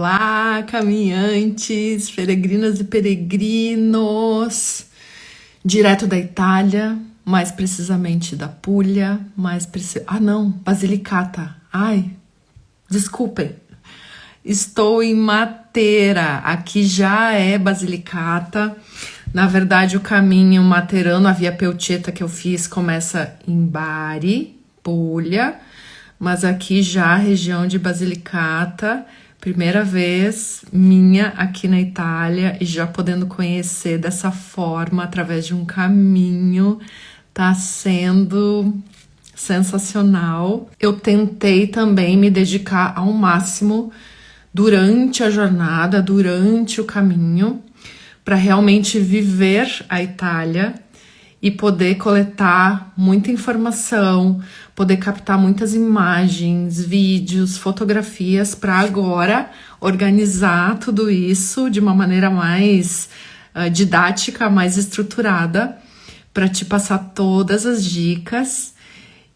Olá, caminhantes, peregrinas e peregrinos, direto da Itália, mais precisamente da Puglia, Basilicata. Ai, desculpem. Estou em Matera, aqui já é Basilicata. Na verdade, o caminho materano, a Via Peucetta que eu fiz, começa em Bari, Puglia, mas aqui já a região de Basilicata, primeira vez minha aqui na Itália e já podendo conhecer dessa forma, através de um caminho, tá sendo sensacional. Eu tentei também me dedicar ao máximo durante a jornada, durante o caminho, para realmente viver a Itália e poder coletar muita informação, poder captar muitas imagens, vídeos, fotografias para agora organizar tudo isso de uma maneira mais didática, mais estruturada, para te passar todas as dicas.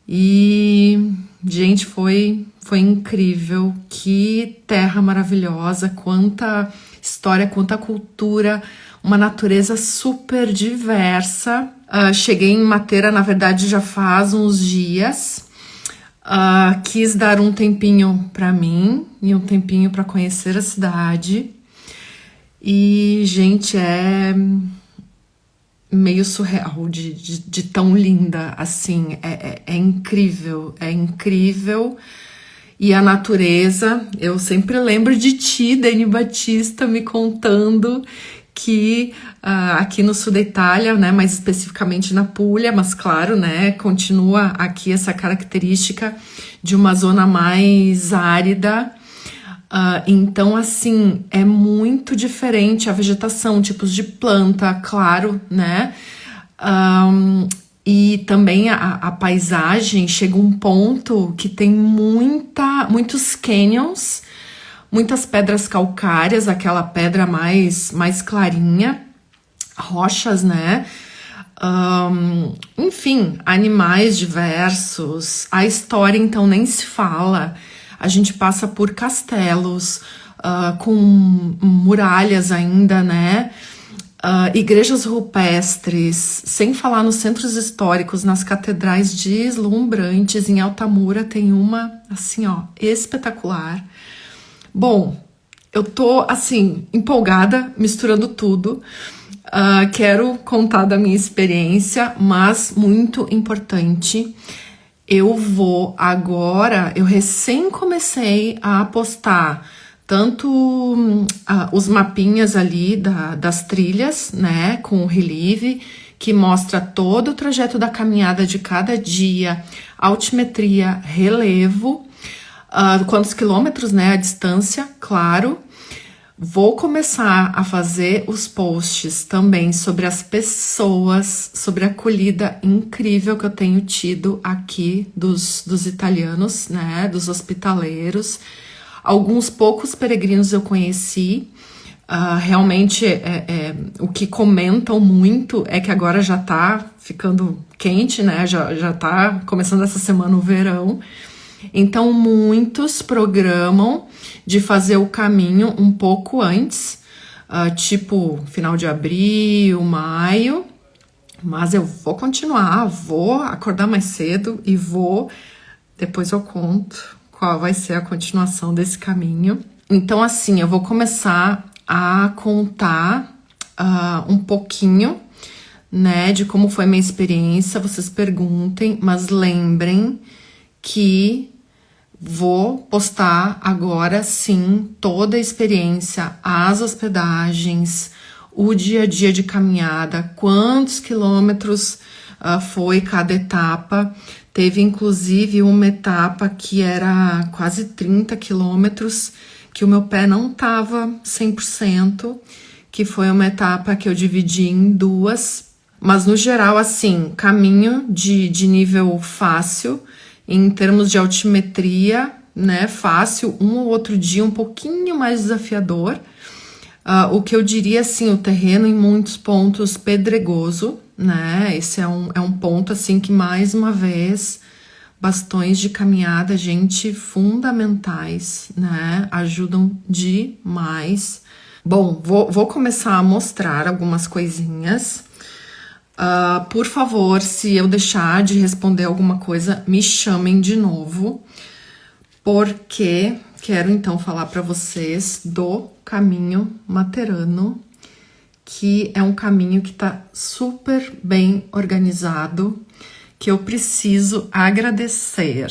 E, gente, foi incrível, que terra maravilhosa, quanta história, quanta cultura, uma natureza super diversa. Cheguei em Matera, na verdade, já faz uns dias. Quis dar um tempinho para mim e um tempinho para conhecer a cidade. E, gente, é meio surreal de tão linda, assim, é incrível, é incrível. E a natureza, eu sempre lembro de ti, Dani Batista, me contando que aqui no sul da Itália, né, mais especificamente na Puglia, mas claro, né, continua aqui essa característica de uma zona mais árida. Então, assim, é muito diferente a vegetação, tipos de planta, claro, né? E também a paisagem chega a um ponto que tem muitos canyons, muitas pedras calcárias, aquela pedra mais clarinha, rochas, né? Enfim, animais diversos. A história, então, nem se fala. A gente passa por castelos, com muralhas ainda, né? Igrejas rupestres, sem falar nos centros históricos, nas catedrais deslumbrantes. Em Altamura tem uma, assim, ó, espetacular. Bom, eu tô, assim, empolgada, misturando tudo. Quero contar da minha experiência, mas muito importante, eu vou agora, eu recém comecei a postar tanto os mapinhas ali das trilhas, né, com o relieve, que mostra todo o trajeto da caminhada de cada dia, altimetria, relevo, quantos quilômetros, né, a distância, claro. Vou começar a fazer os posts também sobre as pessoas, sobre a acolhida incrível que eu tenho tido aqui dos italianos, né, dos hospitaleiros. Alguns poucos peregrinos eu conheci. Realmente, o que comentam muito é que agora já tá ficando quente, né, já tá começando essa semana o verão. Então, muitos programam de fazer o caminho um pouco antes, tipo final de abril, maio, mas eu vou continuar, vou acordar mais cedo e depois eu conto qual vai ser a continuação desse caminho. Então, assim, eu vou começar a contar um pouquinho, né, de como foi minha experiência. Vocês perguntem, mas lembrem que vou postar agora sim toda a experiência, as hospedagens, o dia a dia de caminhada, quantos quilômetros foi cada etapa. Teve inclusive uma etapa que era quase 30 quilômetros, que o meu pé não tava 100%, que foi uma etapa que eu dividi em duas, mas no geral, assim, caminho de nível fácil. Em termos de altimetria, né, fácil, um ou outro dia um pouquinho mais desafiador. O que eu diria, assim, o terreno em muitos pontos pedregoso, né, esse é um ponto, assim, que mais uma vez Bastões de caminhada, gente, fundamentais, né? Ajudam demais. Bom, vou começar a mostrar algumas coisinhas. Por favor, se eu deixar de responder alguma coisa, me chamem de novo, porque quero então falar para vocês do caminho materano, que é um caminho que está super bem organizado, que eu preciso agradecer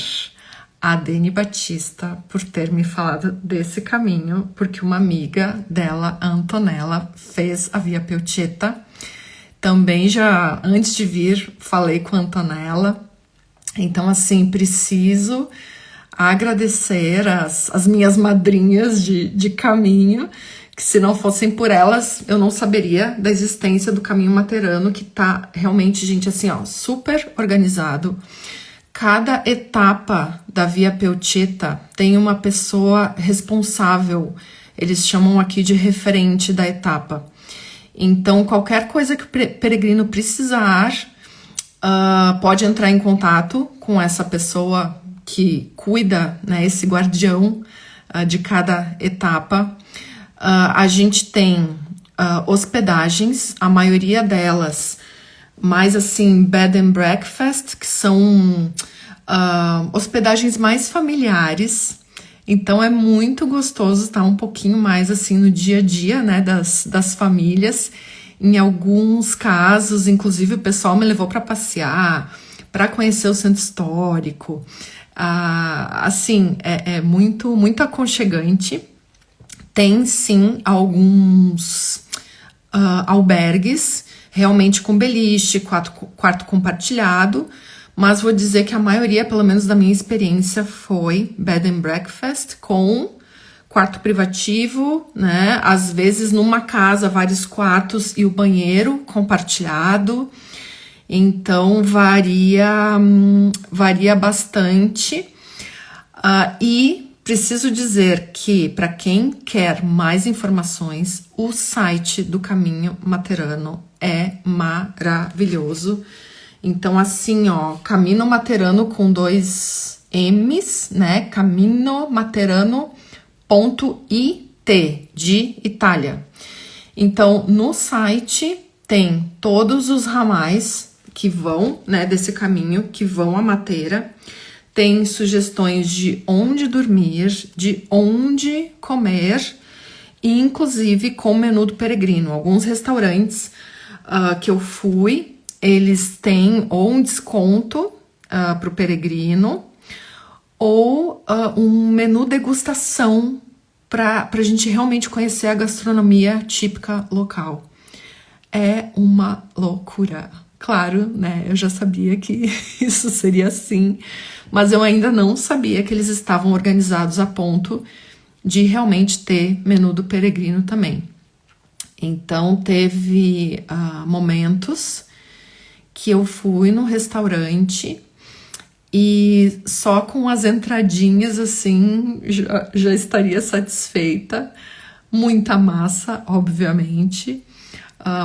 a Dani Batista por ter me falado desse caminho, porque uma amiga dela, a Antonella, fez a Via Pelceta. Também já, antes de vir, falei com a Antonella. Então, assim, preciso agradecer as minhas madrinhas de caminho, que se não fossem por elas, eu não saberia da existência do caminho materano, que tá realmente, gente, assim, ó, super organizado. Cada etapa da Via Pelceta tem uma pessoa responsável, eles chamam aqui de referente da etapa. Então, qualquer coisa que o peregrino precisar, pode entrar em contato com essa pessoa que cuida, né, esse guardião de cada etapa. A gente tem hospedagens, a maioria delas, mais assim, bed and breakfast, que são hospedagens mais familiares. Então é muito gostoso estar um pouquinho mais assim no dia a dia, né, das famílias. Em alguns casos, inclusive, o pessoal me levou para passear, para conhecer o centro histórico. Assim, é muito, muito aconchegante. Tem sim alguns albergues, realmente com beliche, quarto compartilhado, mas vou dizer que a maioria, pelo menos da minha experiência, foi bed and breakfast com quarto privativo, né? Às vezes numa casa, vários quartos e o banheiro compartilhado. Então varia bastante. E preciso dizer que, para quem quer mais informações, o site do Caminho Materano é maravilhoso. Então, assim, ó, Caminho Materano com 2 M's, né? caminomaterano.it, de Itália. Então, no site tem todos os ramais que vão, né, desse caminho, que vão a Matera. Tem sugestões de onde dormir, de onde comer, e inclusive com menu do peregrino. Alguns restaurantes que eu fui, eles têm ou um desconto para o peregrino, ou um menu degustação para a gente realmente conhecer a gastronomia típica local. É uma loucura. Claro, né? Eu já sabia que isso seria assim, mas eu ainda não sabia que eles estavam organizados a ponto de realmente ter menu do peregrino também. Então, teve momentos que eu fui no restaurante e só com as entradinhas, assim, já estaria satisfeita. Muita massa, obviamente.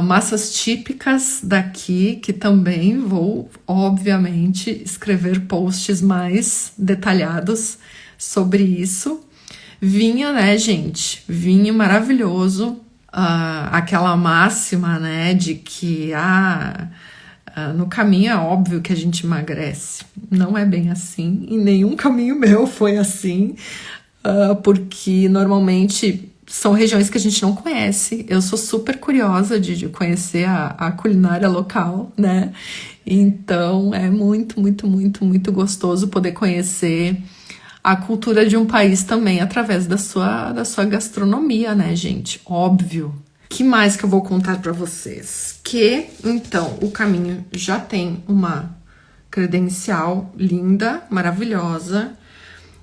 Massas típicas daqui, que também vou, obviamente, escrever posts mais detalhados sobre isso. Vinho, né, gente? Vinho maravilhoso. Aquela máxima, né, de que no caminho é óbvio que a gente emagrece. Não é bem assim, e nenhum caminho meu foi assim, porque normalmente são regiões que a gente não conhece. Eu sou super curiosa de conhecer a culinária local, né? Então é muito, muito, muito, muito gostoso poder conhecer a cultura de um país também através da sua gastronomia, né, gente? Óbvio. Que mais que eu vou contar para vocês? Que, então, o caminho já tem uma credencial linda, maravilhosa.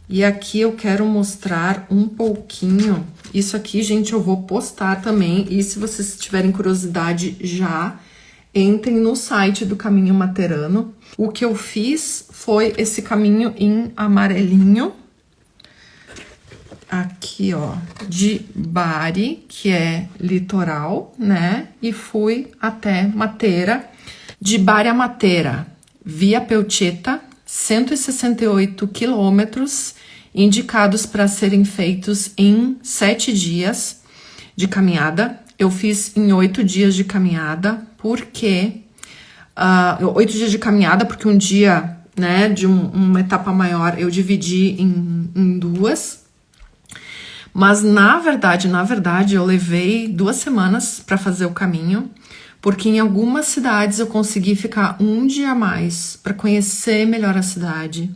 E aqui eu quero mostrar um pouquinho. Isso aqui, gente, eu vou postar também. E se vocês tiverem curiosidade já, entrem no site do Caminho Materano. O que eu fiz foi esse caminho em amarelinho. Aqui, ó, de Bari, que é litoral, né? E fui até Matera. De Bari a Matera, Via Pelceta, 168 quilômetros, indicados para serem feitos em 7 dias de caminhada. Eu fiz em 8 dias de caminhada, porque 8 dias de caminhada, porque um dia, né, de uma etapa maior eu dividi em 2. Mas na verdade, eu levei 2 semanas para fazer o caminho, porque em algumas cidades eu consegui ficar um dia a mais para conhecer melhor a cidade,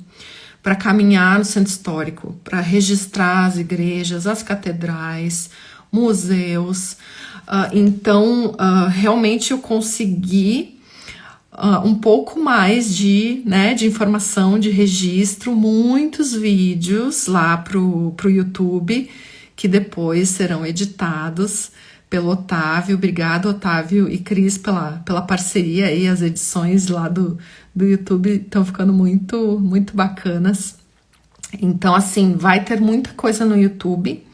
para caminhar no centro histórico, para registrar as igrejas, as catedrais, museus. Então, realmente eu consegui um pouco mais de informação, de registro, muitos vídeos lá pro YouTube, que depois serão editados pelo Otávio. Obrigado, Otávio e Cris, pela parceria aí. As edições lá do YouTube estão ficando muito, muito bacanas. Então, assim, vai ter muita coisa no YouTube.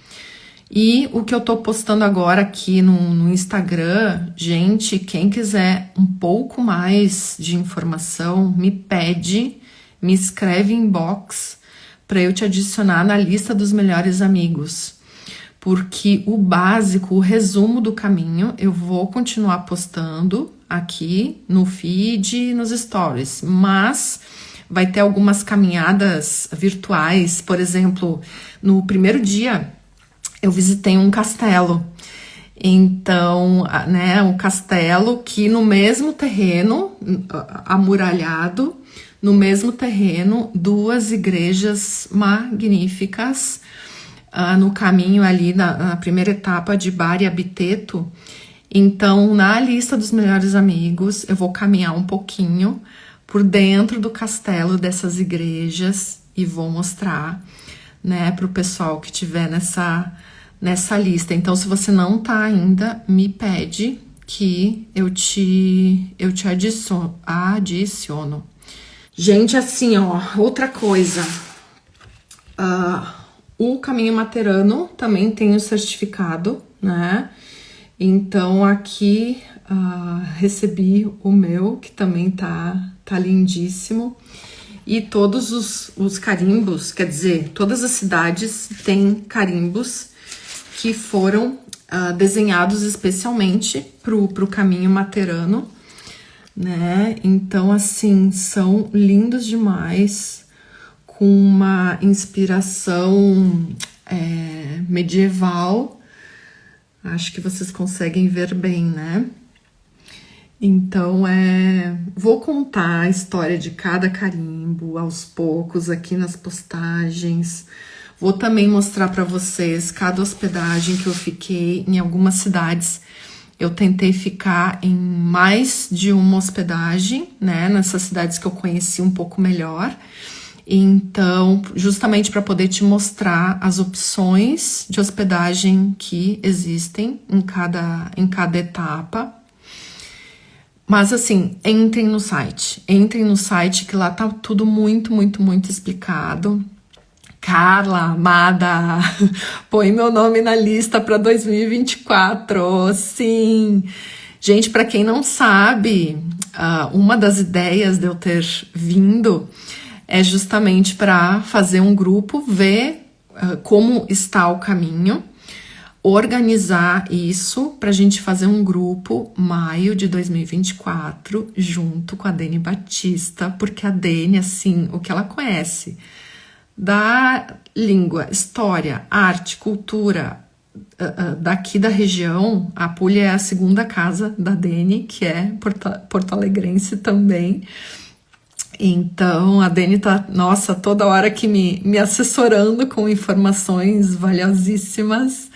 E o que eu tô postando agora aqui no Instagram, gente, quem quiser um pouco mais de informação, me pede, me escreve em inbox para eu te adicionar na lista dos melhores amigos. Porque o básico, o resumo do caminho, eu vou continuar postando aqui no feed e nos stories, mas vai ter algumas caminhadas virtuais. Por exemplo, no primeiro dia eu visitei um castelo. Então, né, um castelo que no mesmo terreno, amuralhado, no mesmo terreno, 2 igrejas magníficas. No caminho ali, na primeira etapa de Bari Abiteto. Então, na lista dos melhores amigos, eu vou caminhar um pouquinho por dentro do castelo dessas igrejas e vou mostrar, né, para o pessoal que tiver nessa lista. Então, se você não tá ainda, me pede que eu te adiciono. Gente, assim, ó, outra coisa. O Caminho Materano também tem o certificado, né? Então, aqui recebi o meu, que também tá lindíssimo. E todos os carimbos, quer dizer, todas as cidades têm carimbos que foram desenhados especialmente pro Caminho Materano, né? Então, assim, são lindos demais, com uma inspiração medieval. Acho que vocês conseguem ver bem, né? Então, vou contar a história de cada carimbo aos poucos aqui nas postagens. Vou também mostrar para vocês cada hospedagem que eu fiquei. Em algumas cidades eu tentei ficar em mais de uma hospedagem, né? Nessas cidades que eu conheci um pouco melhor. Então, justamente para poder te mostrar as opções de hospedagem que existem em cada etapa. Mas assim, entrem no site que lá tá tudo muito, muito, muito explicado. Carla, amada, põe meu nome na lista para 2024, sim. Gente, para quem não sabe, uma das ideias de eu ter vindo é justamente para fazer um grupo, ver como está o caminho, organizar isso para a gente fazer um grupo maio de 2024 junto com a Dani Batista, porque a Dani, assim, o que ela conhece da língua, história, arte, cultura daqui da região. A Puglia é a segunda casa da Dani, que é porto-alegrense também. Então, a Dani tá, nossa, toda hora que me assessorando com informações valiosíssimas.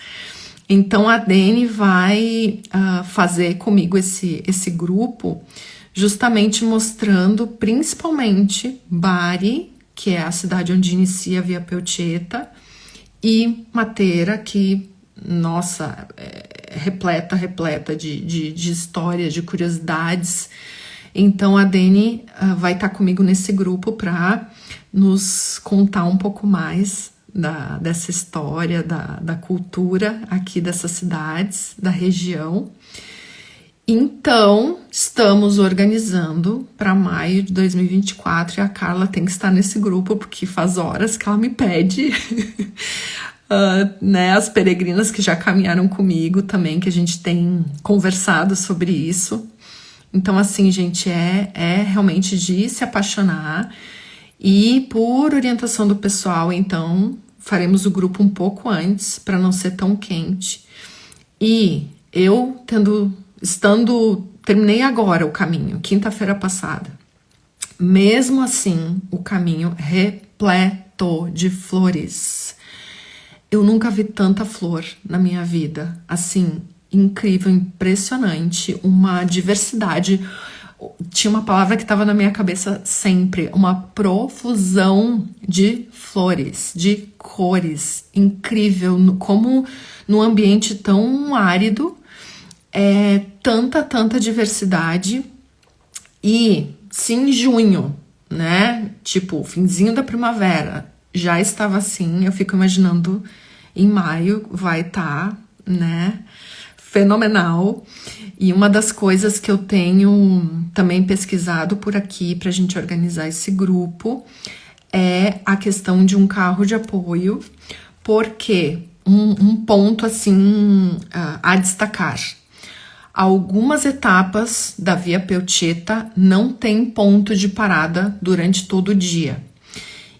Então, a Dani vai fazer comigo esse grupo, justamente mostrando principalmente Bari, que é a cidade onde inicia a Via Peuceta, e Matera, que, nossa, é repleta de histórias, de curiosidades. Então, a Dani vai estar comigo nesse grupo para nos contar um pouco mais dessa história, da cultura aqui dessas cidades, da região. Então, estamos organizando para maio de 2024 e a Carla tem que estar nesse grupo porque faz horas que ela me pede. Né, as peregrinas que já caminharam comigo também, que a gente tem conversado sobre isso. Então, assim, gente, é realmente de se apaixonar. E por orientação do pessoal, então, faremos o grupo um pouco antes, para não ser tão quente. E eu terminei agora o caminho, quinta-feira passada. Mesmo assim, o caminho repleto de flores. Eu nunca vi tanta flor na minha vida, assim, incrível, impressionante, uma diversidade. Tinha uma palavra que estava na minha cabeça sempre, uma profusão de flores, de cores, incrível, como num ambiente tão árido, tanta diversidade. E se em junho, né, tipo, finzinho da primavera, já estava assim, eu fico imaginando em maio vai estar, né, fenomenal. E uma das coisas que eu tenho também pesquisado por aqui pra gente organizar esse grupo é a questão de um carro de apoio, porque um ponto assim a destacar. Algumas etapas da Via Pelceta não tem ponto de parada durante todo o dia.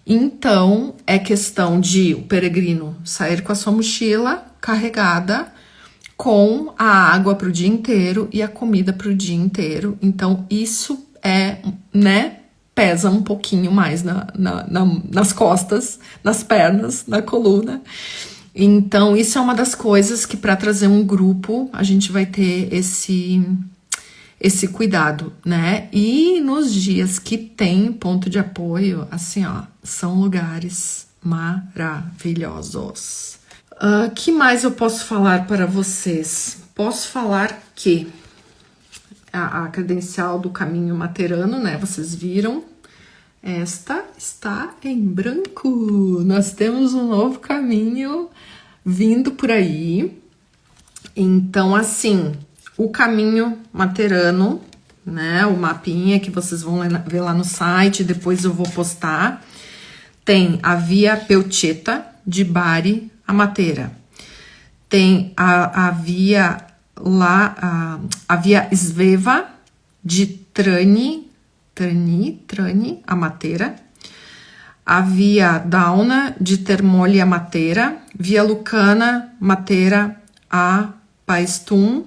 Então, é questão de o peregrino sair com a sua mochila carregada com a água para o dia inteiro e a comida para o dia inteiro. Então, isso né, pesa um pouquinho mais nas costas, nas pernas, na coluna. Então, isso é uma das coisas que para trazer um grupo, a gente vai ter esse cuidado, né? E nos dias que tem ponto de apoio, assim, ó, são lugares maravilhosos. Que mais eu posso falar para vocês? Posso falar que a credencial do caminho materano, né? Vocês viram? Esta está em branco. Nós temos um novo caminho vindo por aí. Então, assim, o caminho materano, né? O mapinha que vocês vão ver lá no site, depois eu vou postar. Tem a Via Pelceta de Bari a Matera. Tem a via lá, a Via Sveva de Trani a Matera. A Via Dauna de Termoli a Matera. Via Lucana Matera a Paestum.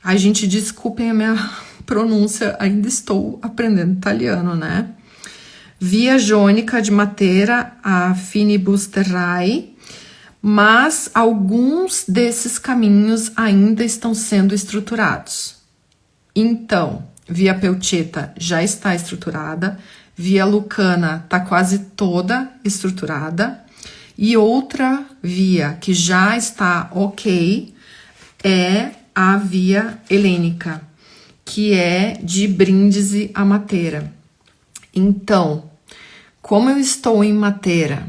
A gente, desculpem a minha pronúncia, ainda estou aprendendo italiano, né? Via Jônica de Matera a Finibusterrai, mas alguns desses caminhos ainda estão sendo estruturados. Então, Via Pelceta já está estruturada, Via Lucana está quase toda estruturada, e outra via que já está ok é a Via Helênica, que é de Brindisi a Matera. Então, como eu estou em Matera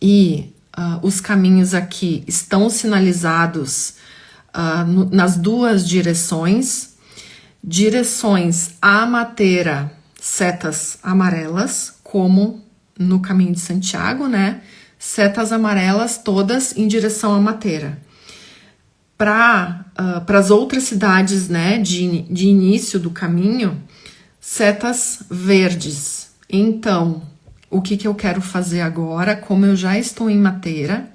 e os caminhos aqui estão sinalizados nas duas direções a Matera, setas amarelas, como no caminho de Santiago, né? Setas amarelas todas em direção a Matera. Para as outras cidades, né, de início do caminho, setas verdes. Então, o que eu quero fazer agora? Como eu já estou em Matera,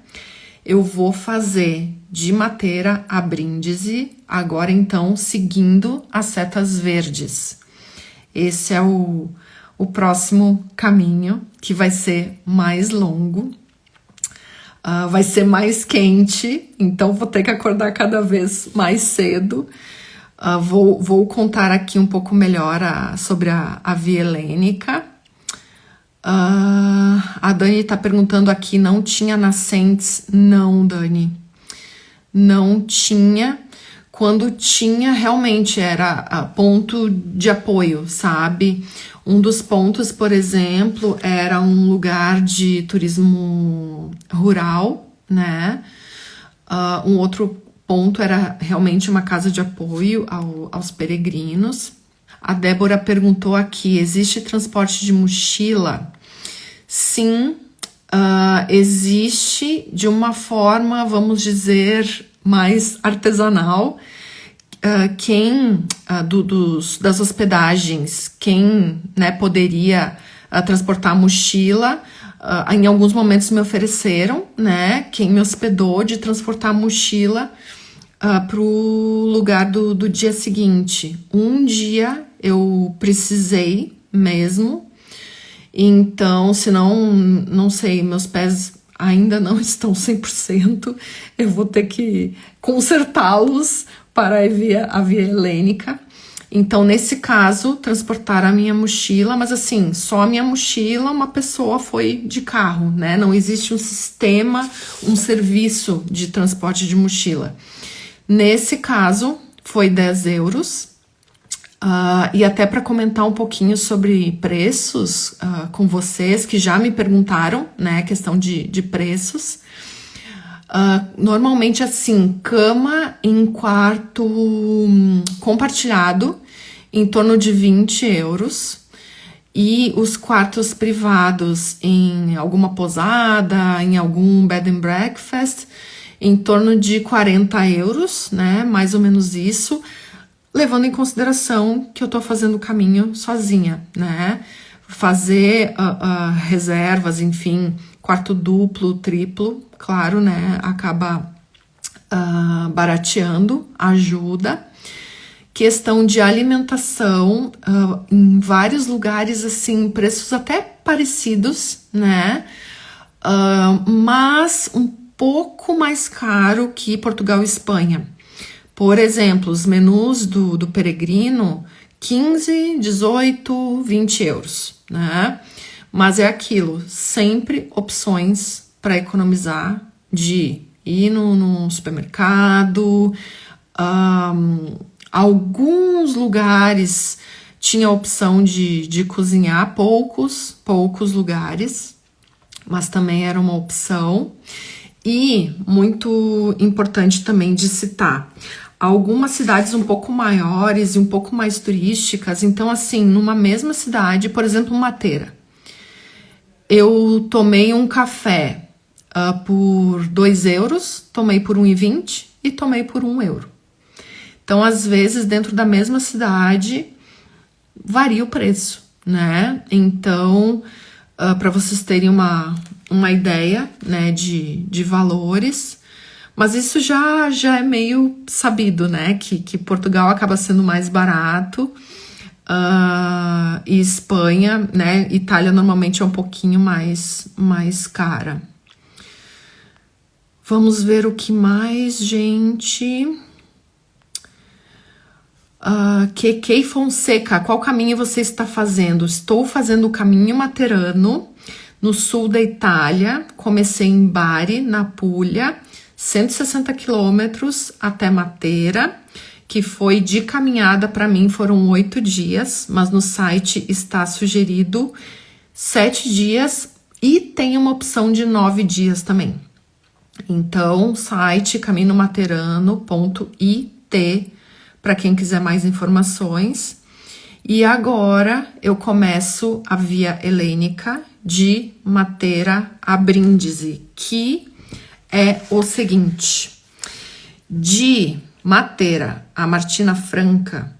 eu vou fazer de Matera a Brindisi, agora então seguindo as setas verdes. Esse é o próximo caminho, que vai ser mais longo, vai ser mais quente, então vou ter que acordar cada vez mais cedo. Vou contar aqui um pouco melhor sobre a Via Helênica. A Dani tá perguntando aqui, não tinha nascentes? Não, Dani, não tinha. Quando tinha, realmente era ponto de apoio, sabe? Um dos pontos, por exemplo, era um lugar de turismo rural, né? Um outro ponto era realmente uma casa de apoio aos peregrinos. A Débora perguntou aqui, existe transporte de mochila? Sim, existe de uma forma, vamos dizer, mais artesanal. Das hospedagens, quem, né, poderia transportar a mochila, em alguns momentos me ofereceram, né, quem me hospedou de transportar a mochila para o lugar do dia seguinte. Um dia eu precisei mesmo, então, se não sei, meus pés ainda não estão 100%, eu vou ter que consertá-los para a via helênica. Então, nesse caso, transportar a minha mochila, mas assim, só a minha mochila, uma pessoa foi de carro, né? Não existe um sistema, um serviço de transporte de mochila. Nesse caso, foi 10 euros. E até para comentar um pouquinho sobre preços com vocês, que já me perguntaram, né? Questão de preços. Normalmente, assim, cama em quarto compartilhado, em torno de 20 euros. E os quartos privados em alguma pousada, em algum bed and breakfast, em torno de 40 euros, né? Mais ou menos isso, levando em consideração que eu tô fazendo o caminho sozinha, né? Fazer reservas, enfim, quarto duplo, triplo, claro, né? Acaba barateando, ajuda. Questão de alimentação, em vários lugares, assim, preços até parecidos, né? Mas um pouco mais caro que Portugal e Espanha. Por exemplo, os menus do peregrino, 15, 18, 20 euros, né? Mas é aquilo, sempre opções para economizar, de ir no supermercado. Alguns lugares tinha a opção de cozinhar, poucos lugares, mas também era uma opção. E muito importante também de citar, algumas cidades um pouco maiores e um pouco mais turísticas. Então, assim, numa mesma cidade, por exemplo, Madeira, eu tomei um café por 2 euros, tomei por 1,20 e tomei por 1 euro. Então, às vezes, dentro da mesma cidade, varia o preço, né? Então, para vocês terem uma ideia, né, de valores, mas isso já é meio sabido, né, que Portugal acaba sendo mais barato, e Espanha, né, Itália normalmente é um pouquinho mais cara. Vamos ver o que mais, gente. Kekei Fonseca, qual caminho você está fazendo? Estou fazendo o caminho Materano, no sul da Itália. Comecei em Bari, na Puglia, 160 quilômetros até Matera, que foi de caminhada para mim, foram 8 dias, mas no site está sugerido 7 dias e tem uma opção de 9 dias também. Então, site caminhomaterano.it para quem quiser mais informações. E agora eu começo a via helênica de Matera a Brindisi, que é o seguinte: de Matera a Martina Franca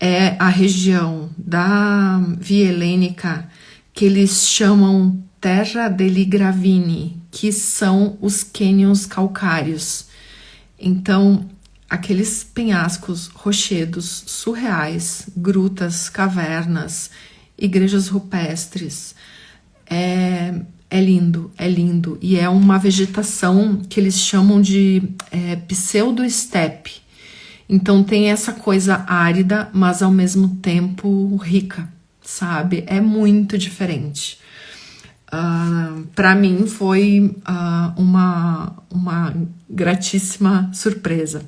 é a região da via helênica que eles chamam Terra degli Gravini, que são os cânions calcários. Então, aqueles penhascos, rochedos surreais, grutas, cavernas, igrejas rupestres. É lindo, é lindo. E é uma vegetação que eles chamam de pseudo-estepe. Então tem essa coisa árida, mas ao mesmo tempo rica, sabe? É muito diferente. Para mim foi uma gratíssima surpresa.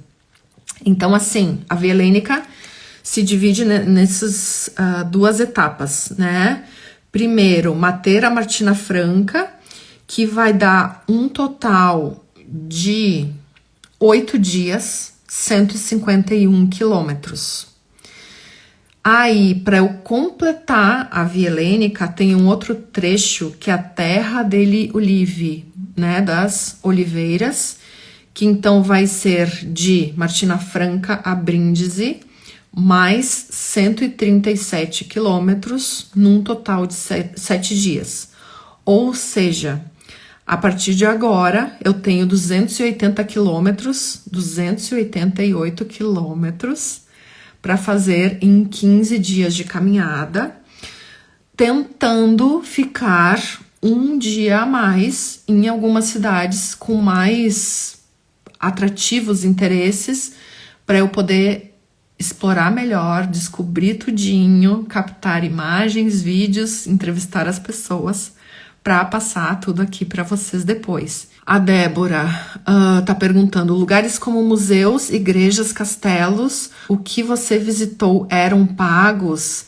Então, assim, a via helênica se divide nessas 2 etapas, né? Primeiro, Matera Martina Franca, que vai dar um total de 8 dias, 151 quilômetros. Aí, para eu completar a Via Helênica, tem um outro trecho que é a Terra delle Olive, né, das oliveiras, que então vai ser de Martina Franca a Brindisi, mais 137 quilômetros, num total de 7 dias. Ou seja, a partir de agora, eu tenho 280 quilômetros, 288 quilômetros para fazer em 15 dias de caminhada, tentando ficar um dia a mais em algumas cidades com mais atrativos interesses para eu poder explorar melhor, descobrir tudinho, captar imagens, vídeos, entrevistar as pessoas para passar tudo aqui para vocês depois. A Débora tá perguntando: lugares como museus, igrejas, castelos, o que você visitou eram pagos?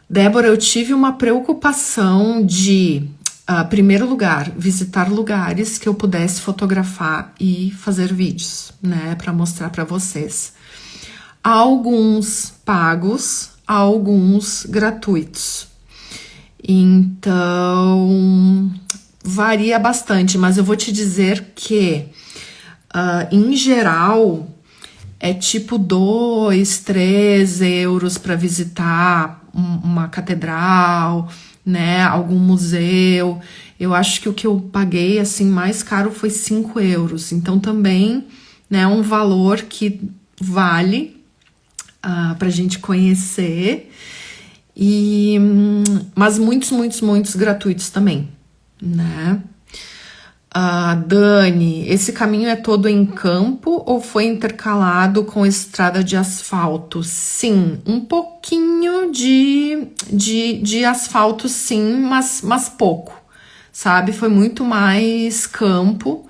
Débora, eu tive uma preocupação de, primeiro lugar, visitar lugares que eu pudesse fotografar e fazer vídeos, né, para mostrar para vocês. Alguns pagos, alguns gratuitos. Então, varia bastante, mas eu vou te dizer que, em geral, é tipo 2, 3 euros para visitar uma catedral, né, algum museu. Eu acho que o que eu paguei, assim, mais caro foi 5 euros. Então, também, né, um valor que vale pra gente conhecer. Mas muitos gratuitos também, né? Dani, esse caminho é todo em campo ou foi intercalado com estrada de asfalto? Sim, um pouquinho de asfalto, sim, mas pouco, sabe? Foi muito mais campo.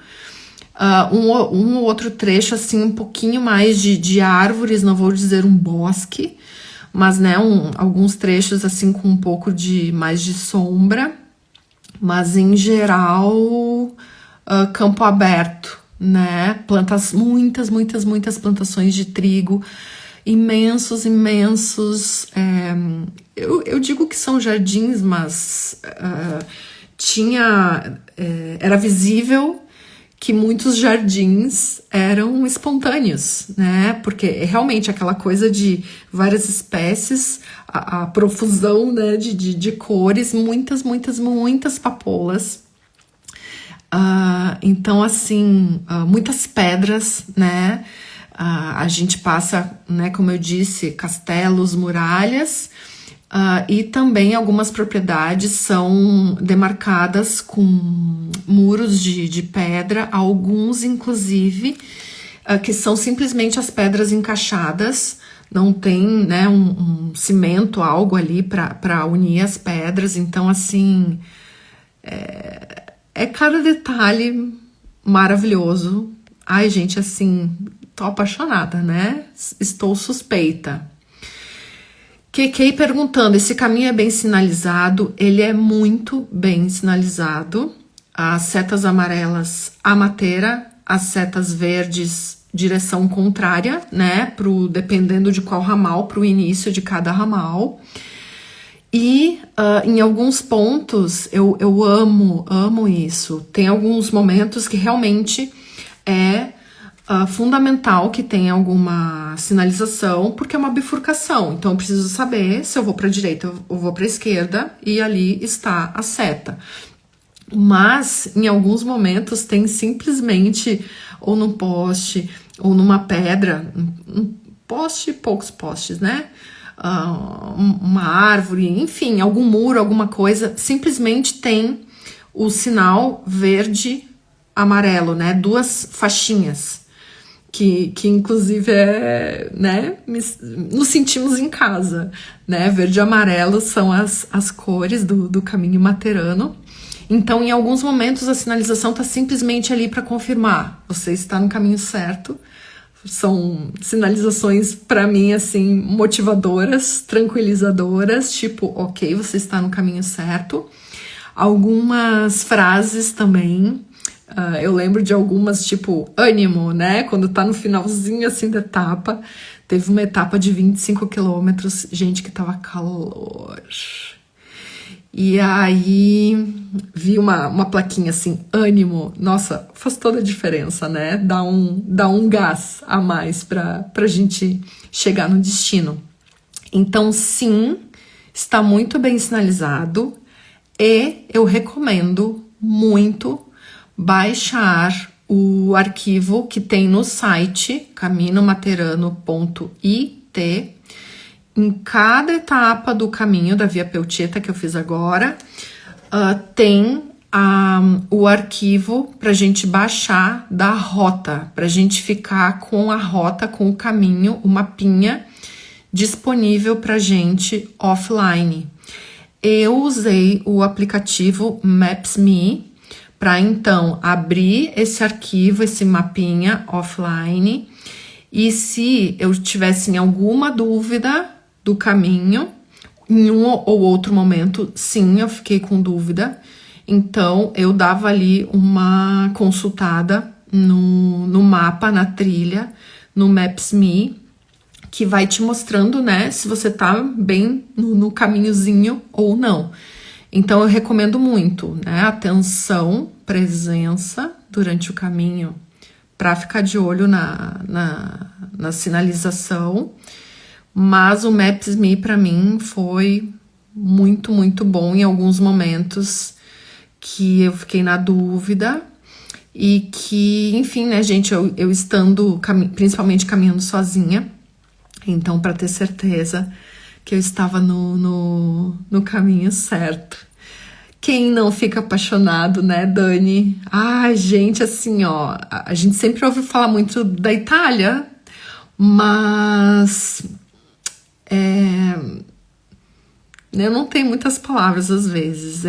Um outro trecho, assim, um pouquinho mais de árvores, não vou dizer um bosque, mas, né, alguns trechos, assim, com um pouco mais de sombra, mas, em geral, campo aberto, né, muitas plantações de trigo, imensos, eu digo que são jardins, mas era visível que muitos jardins eram espontâneos, né? Porque realmente aquela coisa de várias espécies, a profusão, né, de cores, muitas papoulas. Então, assim, muitas pedras, né? A gente passa, né, como eu disse, castelos, muralhas, e também algumas propriedades são demarcadas com muros de pedra, alguns inclusive que são simplesmente as pedras encaixadas, não tem, né, um cimento, algo ali para unir as pedras. Então, assim, é cada detalhe maravilhoso. Ai, gente, assim, tô apaixonada, né? Estou suspeita. KK perguntando: esse caminho é bem sinalizado? Ele é muito bem sinalizado. As setas amarelas, a mateira, as setas verdes, direção contrária, né? Dependendo de qual ramal, pro início de cada ramal. E em alguns pontos, eu amo isso. Tem alguns momentos que realmente é fundamental que tenha alguma sinalização, porque é uma bifurcação. Então, eu preciso saber se eu vou para a direita ou vou para a esquerda, e ali está a seta. Mas, em alguns momentos, tem simplesmente, ou num poste, ou numa pedra, um poste, poucos postes, né? Uma árvore, enfim, algum muro, alguma coisa, simplesmente tem o sinal verde, amarelo, né? 2 faixinhas. Que inclusive né, nos sentimos em casa, né? Verde e amarelo são as cores do caminho materano. Então, em alguns momentos, a sinalização está simplesmente ali para confirmar: você está no caminho certo. São sinalizações, para mim, assim, motivadoras, tranquilizadoras, tipo, ok, você está no caminho certo. Algumas frases também Eu lembro de algumas, tipo, ânimo, né? Quando tá no finalzinho, assim, da etapa. Teve uma etapa de 25 quilômetros, gente, que tava calor. E aí, vi uma plaquinha assim, ânimo. Nossa, faz toda a diferença, né? Dá um gás a mais pra gente chegar no destino. Então, sim, está muito bem sinalizado e eu recomendo muito baixar o arquivo que tem no site caminomaterano.it. Em cada etapa do caminho da Via Peltieta que eu fiz agora, tem o arquivo para a gente baixar da rota, para a gente ficar com a rota, com o caminho, o mapinha disponível para gente offline. Eu usei o aplicativo Maps.me para então abrir esse arquivo, esse mapinha offline, e se eu tivesse em alguma dúvida do caminho, em um ou outro momento, sim, eu fiquei com dúvida, então eu dava ali uma consultada no mapa, na trilha, no Maps.me, que vai te mostrando, né, se você tá bem no caminhozinho ou não. Então eu recomendo muito, né, atenção, presença durante o caminho, para ficar de olho na sinalização. Mas o Maps.me para mim foi muito, muito bom em alguns momentos que eu fiquei na dúvida e que, enfim, né, gente, eu estando, principalmente caminhando sozinha, então para ter certeza que eu estava no caminho certo. Quem não fica apaixonado, né, Dani? Ai, gente, assim, ó, a gente sempre ouve falar muito da Itália, mas eu não tenho muitas palavras às vezes.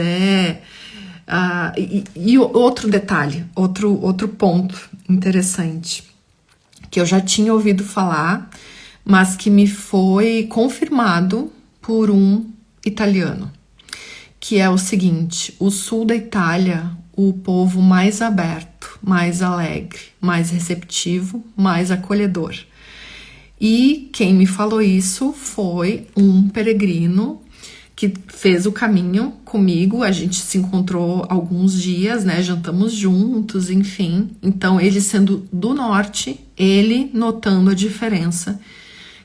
E outro detalhe, outro ponto interessante, que eu já tinha ouvido falar, mas que me foi confirmado por um italiano, que é o seguinte: o sul da Itália, o povo mais aberto, mais alegre, mais receptivo, mais acolhedor. E quem me falou isso foi um peregrino que fez o caminho comigo. A gente se encontrou alguns dias, né? Jantamos juntos, enfim. Então, ele sendo do norte, ele notando a diferença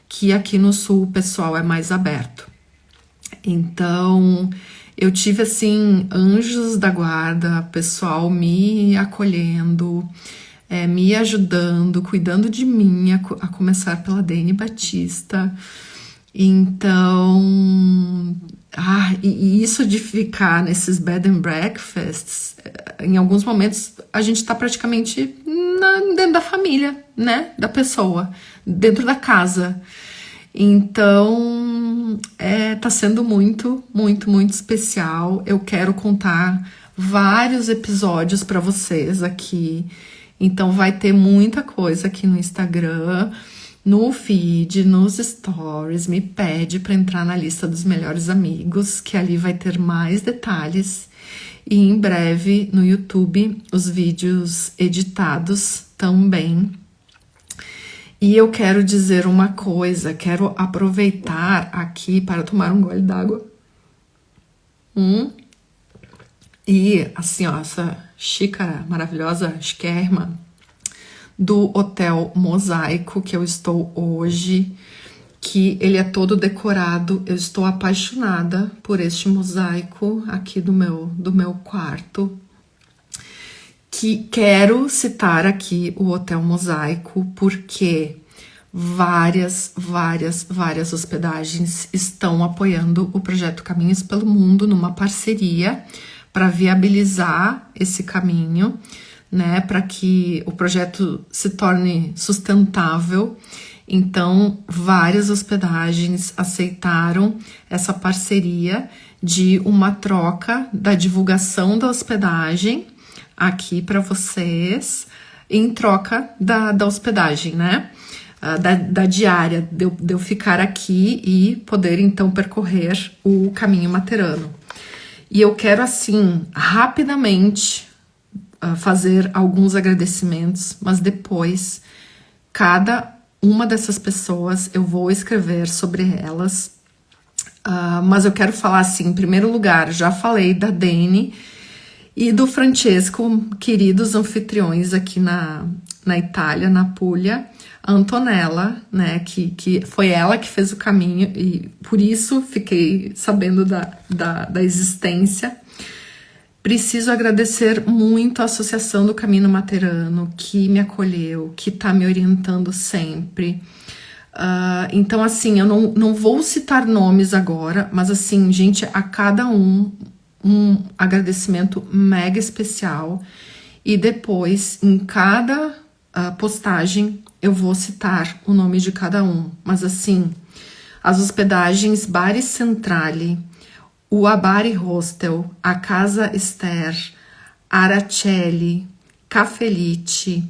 que aqui no sul o pessoal é mais aberto. Então, eu tive, assim, anjos da guarda, pessoal me acolhendo, me ajudando, cuidando de mim, a começar pela Dani Batista. Então, e isso de ficar nesses bed and breakfasts, em alguns momentos a gente tá praticamente dentro da família, né, da pessoa, dentro da casa. Então, tá sendo muito, muito, muito especial. Eu quero contar vários episódios para vocês aqui. Então vai ter muita coisa aqui no Instagram, no feed, nos stories. Me pede para entrar na lista dos melhores amigos, que ali vai ter mais detalhes. E em breve no YouTube os vídeos editados também. E eu quero dizer uma coisa, quero aproveitar aqui para tomar um gole d'água. E assim, ó, essa xícara maravilhosa, chiquérrima, do Hotel Mosaico, que eu estou hoje, que ele é todo decorado. Eu estou apaixonada por este mosaico aqui do meu quarto. Que quero citar aqui o Hotel Mosaico, porque várias hospedagens estão apoiando o projeto Caminhos pelo Mundo numa parceria para viabilizar esse caminho, né, para que o projeto se torne sustentável. Então, várias hospedagens aceitaram essa parceria de uma troca da divulgação da hospedagem aqui para vocês, em troca da hospedagem, né? Da diária, de eu ficar aqui e poder então percorrer o caminho materano. E eu quero, assim, rapidamente fazer alguns agradecimentos, mas depois, cada uma dessas pessoas, eu vou escrever sobre elas. Mas eu quero falar assim, em primeiro lugar, já falei da Dani e do Francesco, queridos anfitriões aqui na Itália, na Puglia, a Antonella, né, que foi ela que fez o caminho e por isso fiquei sabendo da existência. Preciso agradecer muito a Associação do Cammino Materano, que me acolheu, que tá me orientando sempre. Então, assim, eu não vou citar nomes agora, mas assim, gente, a cada um agradecimento mega especial. E depois, em cada postagem, eu vou citar o nome de cada um. Mas assim, as hospedagens Bari Centrale, o Abari Hostel, a Casa Esther, Aracelli, Cafelite,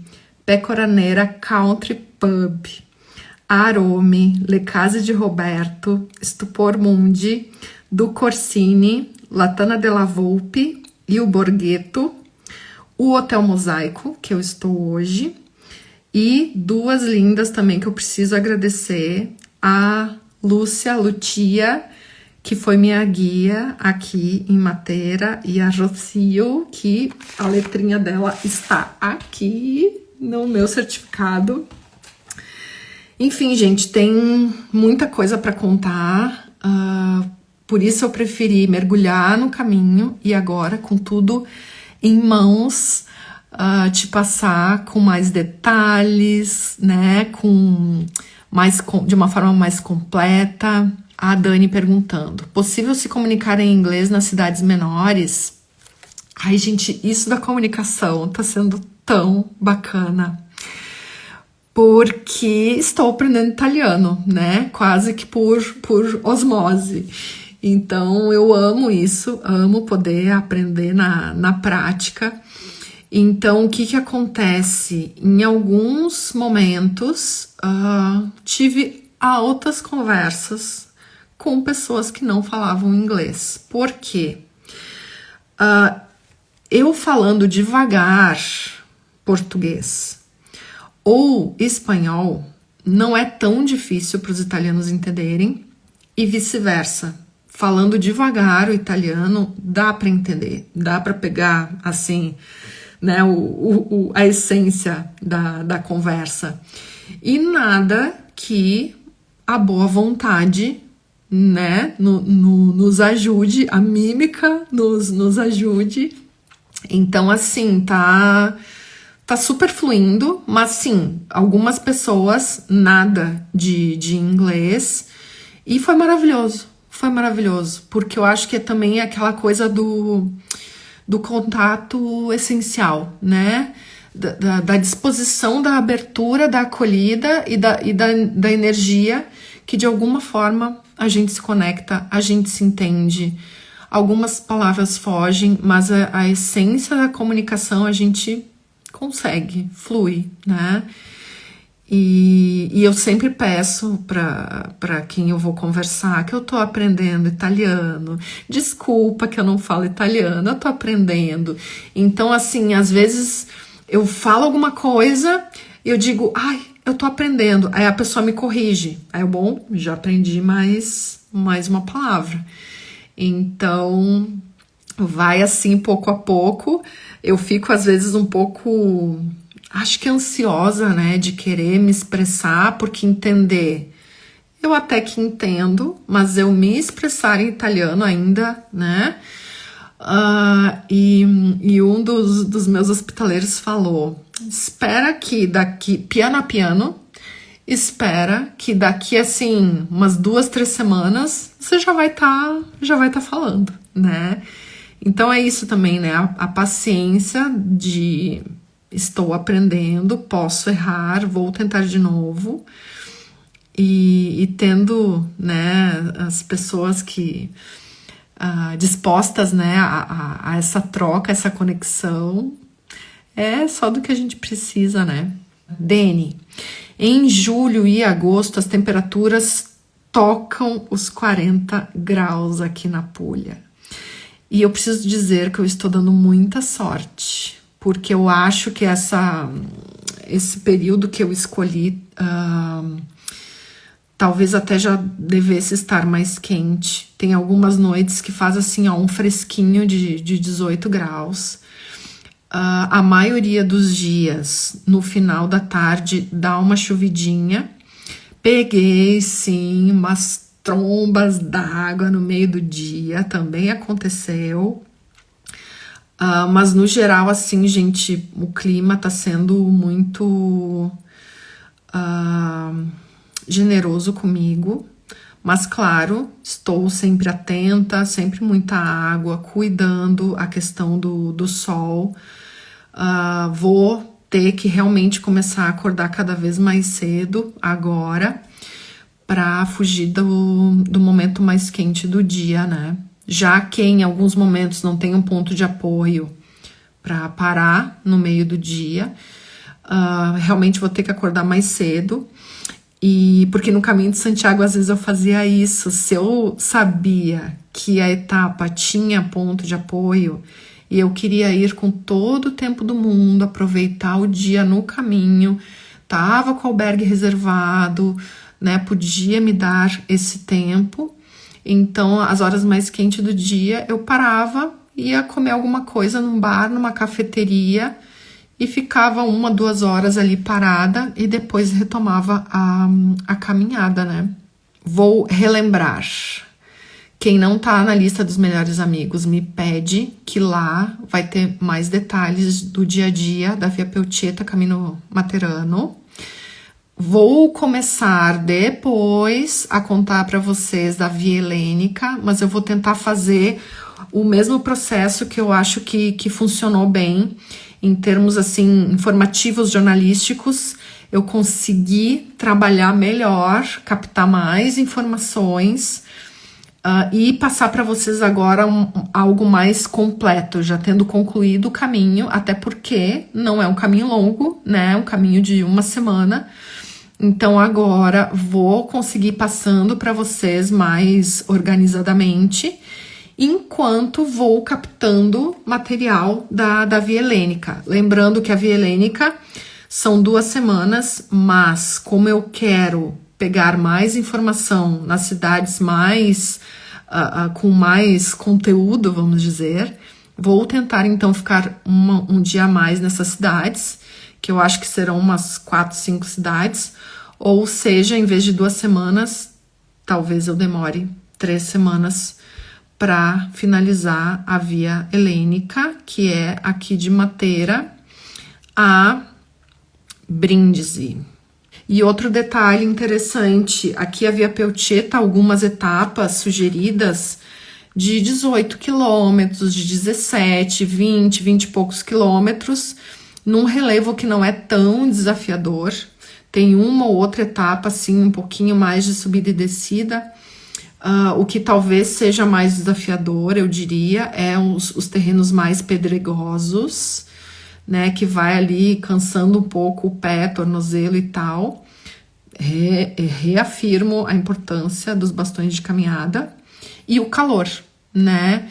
Pecoranera Country Pub, Arome, Le Case di Roberto, Stupor Mundi, do Corsini, Latana della Volpe e o Borghetto, o Hotel Mosaico, que eu estou hoje, e duas lindas também que eu preciso agradecer, a Lucia, que foi minha guia aqui em Matera, e a Rocio, que a letrinha dela está aqui no meu certificado. Enfim, gente, tem muita coisa para contar, por isso eu preferi mergulhar no caminho e agora, com tudo em mãos, te passar com mais detalhes, né, de uma forma mais completa. A Dani perguntando, possível se comunicar em inglês nas cidades menores? Ai, gente, isso da comunicação tá sendo tão bacana, porque estou aprendendo italiano, né, quase que por osmose. Então, eu amo isso, amo poder aprender na prática. Então, o que acontece? Em alguns momentos, tive altas conversas com pessoas que não falavam inglês. Por quê? Eu falando devagar português ou espanhol não é tão difícil para os italianos entenderem e vice-versa. Falando devagar o italiano dá para entender, dá para pegar assim, né, a essência da conversa. E nada que a boa vontade, né, nos ajude, a mímica nos ajude. Então, assim, tá super fluindo, mas sim, algumas pessoas nada de inglês e foi maravilhoso, porque eu acho que também é aquela coisa do contato essencial, né? Da disposição, da abertura, da acolhida e da energia que de alguma forma a gente se conecta, a gente se entende. Algumas palavras fogem, mas a essência da comunicação a gente consegue, flui, né? E eu sempre peço para quem eu vou conversar que eu tô aprendendo italiano. Desculpa que eu não falo italiano, eu tô aprendendo. Então, assim, às vezes eu falo alguma coisa e eu digo, ai, eu tô aprendendo. Aí a pessoa me corrige. Aí eu, bom, já aprendi mais uma palavra. Então, vai assim, pouco a pouco. Eu fico, às vezes, um pouco, acho que ansiosa, né, de querer me expressar, porque entender, eu até que entendo, mas eu me expressar em italiano ainda, né, e um dos meus hospitaleiros falou, espera que daqui, piano a piano, espera que daqui, assim, umas 2, 3 semanas, você já vai tá falando, né. Então é isso também, né, a paciência de estou aprendendo, posso errar, vou tentar de novo e tendo, né, as pessoas que dispostas, né, a essa troca, essa conexão, é só do que a gente precisa, né. Dani, em julho e agosto as temperaturas tocam os 40 graus aqui na Puglia. E eu preciso dizer que eu estou dando muita sorte, porque eu acho que esse período que eu escolhi talvez até já devesse estar mais quente. Tem algumas noites que faz assim, ó, um fresquinho de 18 graus. A maioria dos dias, no final da tarde, dá uma chuvidinha. Peguei, sim, umas trombas d'água no meio do dia, também aconteceu. Mas no geral, assim, gente, o clima tá sendo muito generoso comigo, mas claro, estou sempre atenta, sempre muita água, cuidando a questão do sol. Vou ter que realmente começar a acordar cada vez mais cedo agora, para fugir do momento mais quente do dia, né? Já que em alguns momentos não tem um ponto de apoio para parar no meio do dia, realmente vou ter que acordar mais cedo. E porque no caminho de Santiago às vezes eu fazia isso. Se eu sabia que a etapa tinha ponto de apoio e eu queria ir com todo o tempo do mundo, aproveitar o dia no caminho, tava com o albergue reservado, né, podia me dar esse tempo. Então, as horas mais quentes do dia, eu parava, ia comer alguma coisa num bar, numa cafeteria, e ficava 1, 2 horas ali parada e depois retomava a caminhada, né? Vou relembrar. Quem não tá na lista dos melhores amigos me pede que lá vai ter mais detalhes do dia a dia da Via Peltieta Cammino Materano. Vou começar depois a contar para vocês da Via Helênica, mas eu vou tentar fazer o mesmo processo que eu acho que funcionou bem em termos assim informativos jornalísticos. Eu consegui trabalhar melhor, captar mais informações e passar para vocês agora algo mais completo, já tendo concluído o caminho, até porque não é um caminho longo, né? É um caminho de 1 semana. Então agora vou conseguir passando para vocês mais organizadamente, enquanto vou captando material da Via Helênica. Lembrando que a Via Helênica são 2 semanas, mas como eu quero pegar mais informação nas cidades mais com mais conteúdo, vamos dizer, vou tentar então ficar um dia a mais nessas cidades, que eu acho que serão umas 4, 5 cidades, ou seja, em vez de 2 semanas, talvez eu demore 3 semanas para finalizar a Via Helênica, que é aqui de Matera a Brindisi. E outro detalhe interessante, aqui a Via Peltieta, algumas etapas sugeridas de 18 quilômetros, de 17, 20 e poucos quilômetros, num relevo que não é tão desafiador. Tem uma ou outra etapa, assim, um pouquinho mais de subida e descida. O que talvez seja mais desafiador, eu diria, é os terrenos mais pedregosos, né, que vai ali cansando um pouco o pé, tornozelo e tal. Reafirmo a importância dos bastões de caminhada e o calor, né,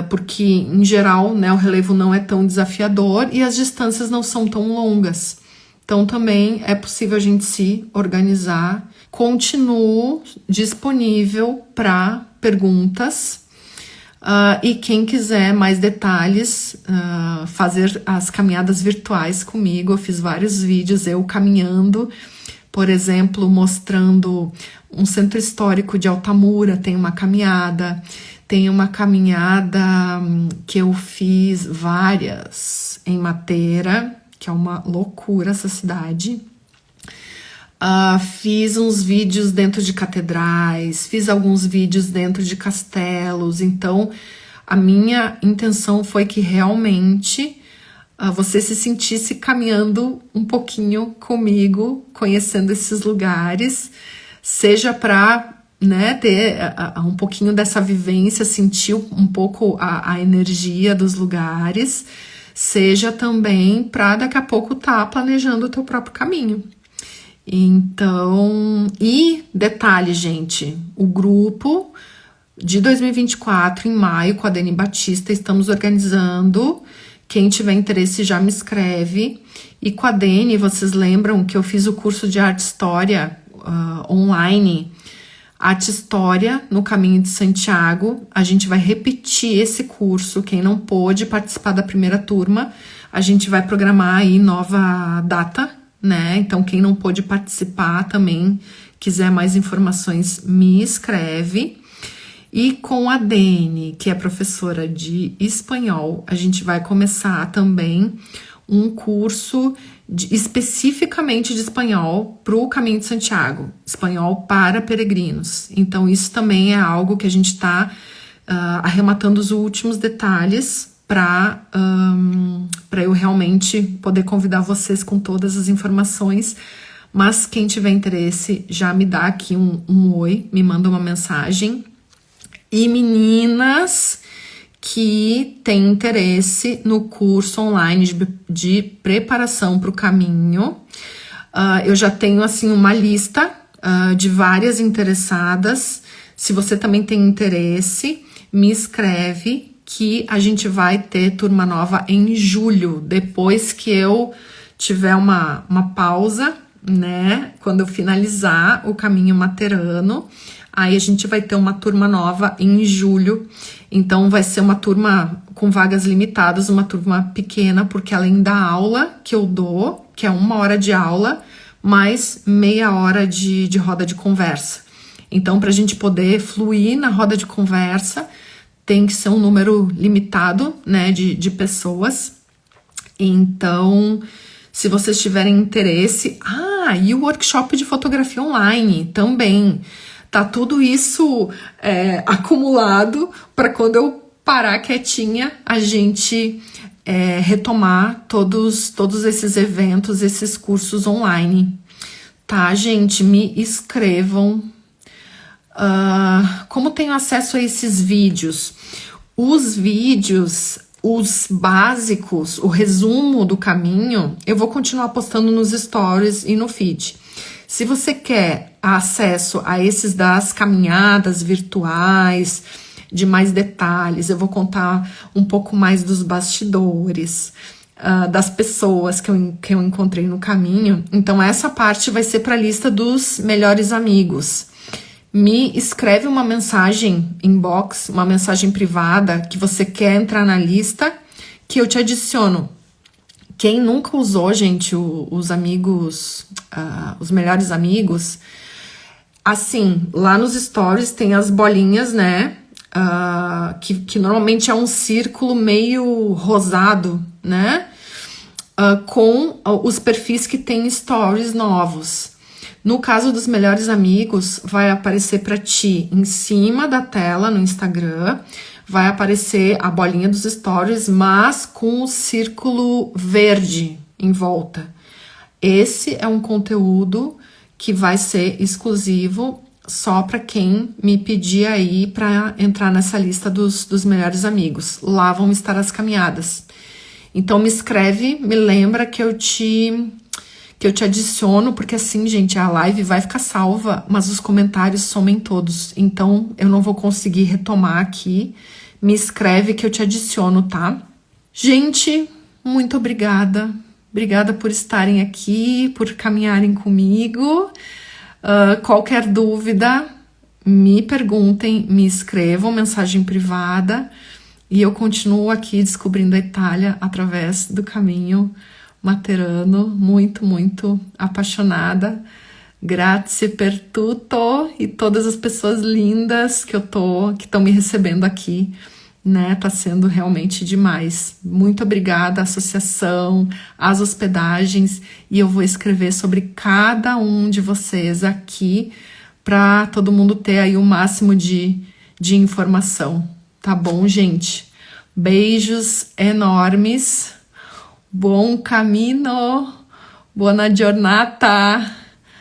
porque em geral, né, o relevo não é tão desafiador e as distâncias não são tão longas. Então também é possível a gente se organizar. Continuo disponível para perguntas. E quem quiser mais detalhes, fazer as caminhadas virtuais comigo, eu fiz vários vídeos eu caminhando, por exemplo, mostrando um centro histórico de Altamura, tem uma caminhada que eu fiz várias em Matera, que é uma loucura essa cidade. Fiz uns vídeos dentro de catedrais, fiz alguns vídeos dentro de castelos. Então, a minha intenção foi que realmente você se sentisse caminhando um pouquinho comigo, conhecendo esses lugares, seja para, né, ter um pouquinho dessa vivência, sentir um pouco a energia dos lugares, seja também para daqui a pouco estar planejando o teu próprio caminho. Então, e detalhe, gente, o grupo de 2024, em maio, com a Dani Batista, estamos organizando, Quem tiver interesse já me escreve. E com a Dani, vocês lembram que eu fiz o curso de Arte História online, Arte História no Caminho de Santiago. A gente vai repetir esse curso. Quem não pôde participar da primeira turma, a gente vai programar aí nova data, né? Então, quem não pôde participar também, quiser mais informações, me escreve. E com a Dani, que é professora de espanhol, a gente vai começar também um curso especificamente de espanhol para o Caminho de Santiago, espanhol para peregrinos. Então, isso também é algo que a gente está arrematando os últimos detalhes para eu realmente poder convidar vocês com todas as informações. Mas quem tiver interesse, já me dá aqui um oi, me manda uma mensagem. E meninas que têm interesse no curso online de preparação para o caminho, eu já tenho assim uma lista de várias interessadas. Se você também tem interesse, me escreve que a gente vai ter turma nova em julho, depois que eu tiver uma pausa, né? Quando eu finalizar o caminho materano, aí a gente vai ter uma turma nova em julho. Então vai ser uma turma com vagas limitadas, uma turma pequena, porque além da aula que eu dou, que é 1 hora de aula, mais meia hora de roda de conversa. Então, para a gente poder fluir na roda de conversa, tem que ser um número limitado, né, de pessoas. Então, se vocês tiverem interesse... e o workshop de fotografia online também. Tá tudo isso acumulado para quando eu parar quietinha, a gente retomar todos esses eventos, esses cursos online. Tá, gente? Me escrevam. Como tenho acesso a esses vídeos? Os vídeos, os básicos, o resumo do caminho, eu vou continuar postando nos stories e no feed. Se você quer acesso a esses das caminhadas virtuais, de mais detalhes, eu vou contar um pouco mais dos bastidores, das pessoas que eu encontrei no caminho. Então, essa parte vai ser para a lista dos melhores amigos. Me escreve uma mensagem inbox, uma mensagem privada, que você quer entrar na lista, que eu te adiciono. Quem nunca usou, gente, os amigos, os melhores amigos, assim, lá nos stories tem as bolinhas, né? Que normalmente é um círculo meio rosado, né? Com os perfis que tem stories novos. No caso dos melhores amigos, vai aparecer para ti em cima da tela no Instagram, vai aparecer a bolinha dos stories, mas com o círculo verde em volta. Esse é um conteúdo que vai ser exclusivo só para quem me pedir aí para entrar nessa lista dos melhores amigos. Lá vão estar as caminhadas. Então me escreve, me lembra que eu te adiciono, porque assim, gente, a live vai ficar salva, mas os comentários somem todos. Então eu não vou conseguir retomar aqui. Me escreve que eu te adiciono, tá? Gente, muito obrigada. Obrigada por estarem aqui, por caminharem comigo. Qualquer dúvida, me perguntem, me escrevam mensagem privada e eu continuo aqui descobrindo a Itália através do caminho materano. Muito, muito apaixonada. Grazie per tutto, e todas as pessoas lindas que estão me recebendo aqui, né? Tá sendo realmente demais. Muito obrigada à associação, às hospedagens, e eu vou escrever sobre cada um de vocês aqui para todo mundo ter aí o máximo de informação, tá bom, gente? Beijos enormes, buon cammino, buona giornata.